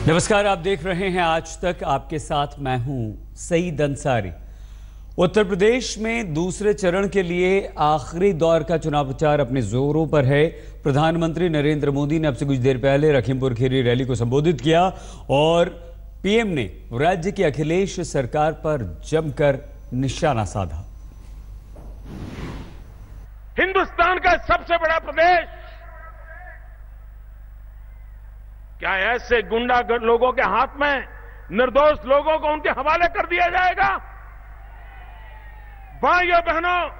नमस्कार, आप देख रहे हैं आज तक। आपके साथ मैं हूं सईद अंसारी। उत्तर प्रदेश में दूसरे चरण के लिए आखिरी दौर का चुनाव प्रचार अपने जोरों पर है। प्रधानमंत्री नरेंद्र मोदी ने अब से कुछ देर पहले लखीमपुर खीरी रैली को संबोधित किया और पीएम ने राज्य की अखिलेश सरकार पर जमकर निशाना साधा। हिंदुस्तान का सबसे बड़ा प्रदेश क्या ऐसे गुंडा लोगों के हाथ में निर्दोष लोगों को उनके हवाले कर दिया जाएगा? भाइयों बहनों,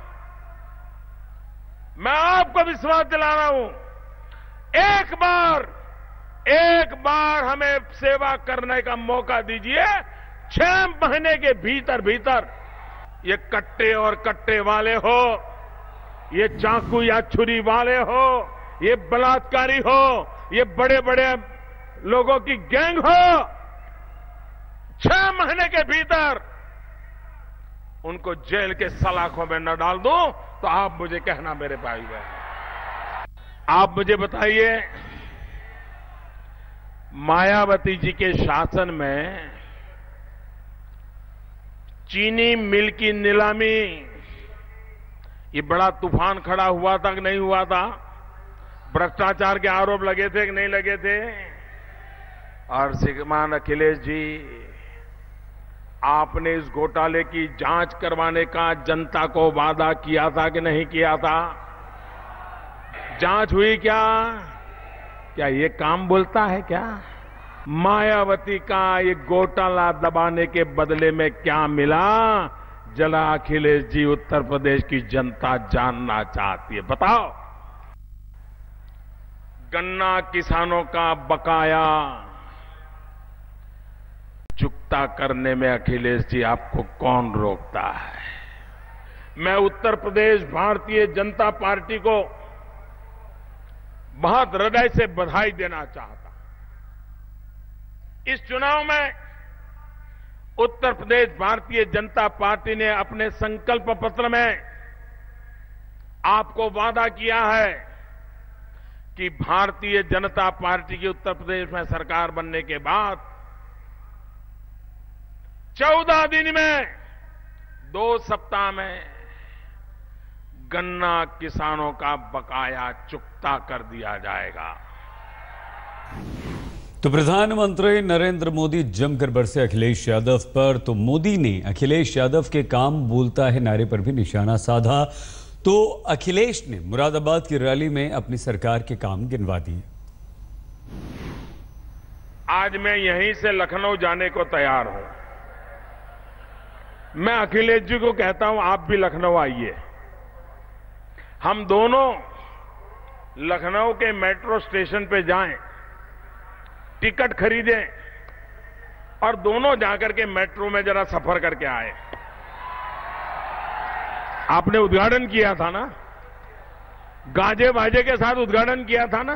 मैं आपको विश्वास दिला रहा हूं, एक बार हमें सेवा करने का मौका दीजिए। 6 महीने के भीतर भीतर ये कट्टे और कट्टे वाले हो, ये चाकू या छुरी वाले हो, ये बलात्कारी हो, ये बड़े बड़े लोगों की गैंग हो, 6 महीने के भीतर उनको जेल के सलाखों में न डाल दूं तो आप मुझे कहना मेरे भाई बहन। आप मुझे बताइए, मायावती जी के शासन में चीनी मिल की नीलामी, ये बड़ा तूफान खड़ा हुआ था कि नहीं हुआ था? भ्रष्टाचार के आरोप लगे थे कि नहीं लगे थे? और श्रीमान अखिलेश जी, आपने इस घोटाले की जांच करवाने का जनता को वादा किया था कि नहीं किया था? जांच हुई क्या? क्या ये काम बोलता है क्या? मायावती का ये घोटाला दबाने के बदले में क्या मिला? जरा अखिलेश जी, उत्तर प्रदेश की जनता जानना चाहती है, बताओ। गन्ना किसानों का बकाया चुकता करने में अखिलेश जी आपको कौन रोकता है? मैं उत्तर प्रदेश भारतीय जनता पार्टी को बहुत हृदय से बधाई देना चाहता। इस चुनाव में उत्तर प्रदेश भारतीय जनता पार्टी ने अपने संकल्प पत्र में आपको वादा किया है कि भारतीय जनता पार्टी की उत्तर प्रदेश में सरकार बनने के बाद 14 दिन में, 2 सप्ताह में गन्ना किसानों का बकाया चुकता कर दिया जाएगा। तो प्रधानमंत्री नरेंद्र मोदी जमकर बरसे अखिलेश यादव पर। तो मोदी ने अखिलेश यादव के काम बोलता है नारे पर भी निशाना साधा। तो अखिलेश ने मुरादाबाद की रैली में अपनी सरकार के काम गिनवा दिए। आज मैं यहीं से लखनऊ जाने को तैयार हूं। मैं अखिलेश जी को कहता हूं, आप भी लखनऊ आइए। हम दोनों लखनऊ के मेट्रो स्टेशन पे जाएं, टिकट खरीदें और दोनों जाकर के मेट्रो में जरा सफर करके आए। आपने उद्घाटन किया था ना, गाजे बाजे के साथ उद्घाटन किया था ना।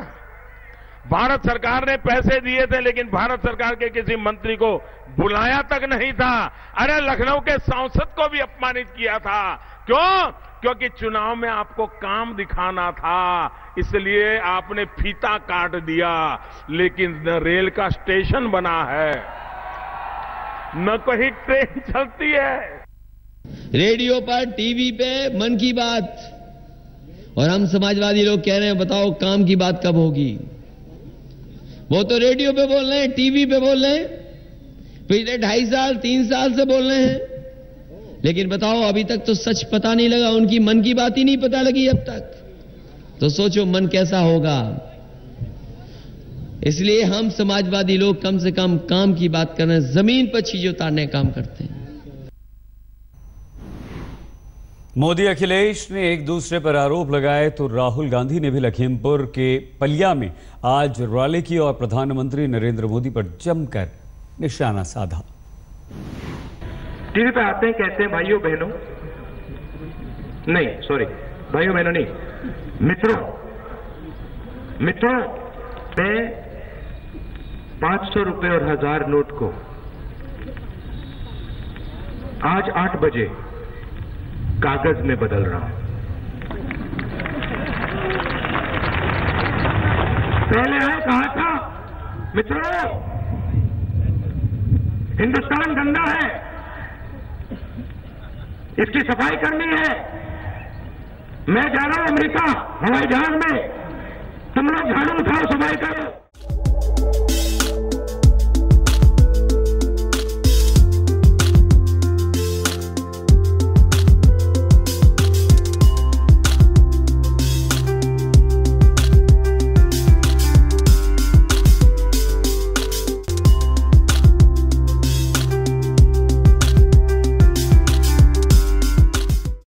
भारत सरकार ने पैसे दिए थे, लेकिन भारत सरकार के किसी मंत्री को बुलाया तक नहीं था। अरे लखनऊ के सांसद को भी अपमानित किया था। क्यों? क्योंकि चुनाव में आपको काम दिखाना था, इसलिए आपने फीता काट दिया। लेकिन न रेल का स्टेशन बना है, न कहीं ट्रेन चलती है। रेडियो पर, टीवी पे मन की बात, और हम समाजवादी लोग कह रहे हैं बताओ काम की बात कब होगी? वो तो रेडियो पे बोल रहे हैं, टीवी पे बोल रहे हैं, पिछले 2.5 साल 3 साल से बोल रहे हैं, लेकिन बताओ अभी तक तो सच पता नहीं लगा, उनकी मन की बात ही नहीं पता लगी अब तक। तो सोचो मन कैसा होगा। इसलिए हम समाजवादी लोग कम से कम काम की बात कर रहे हैं, जमीन पर चीज उतारने का काम करते हैं। मोदी अखिलेश ने एक दूसरे पर आरोप लगाए तो राहुल गांधी ने भी लखीमपुर के पलिया में आज रैली की और प्रधानमंत्री नरेंद्र मोदी पर जमकर निशाना साधा। टीवी पे आते हैं, कहते हैं भाइयों बहनों, नहीं सॉरी, भाइयों बहनों नहीं, मित्रों मैं 500 रुपए और 1000 नोट को आज 8 बजे कागज में बदल रहा हूं। पहले आए कहा था मित्रों हिंदुस्तान गंदा है, इसकी सफाई करनी है। मैं जा रहा हूं अमेरिका हवाई जहाज में, तुम लोग झाड़ू उठाओ, सफाई करो।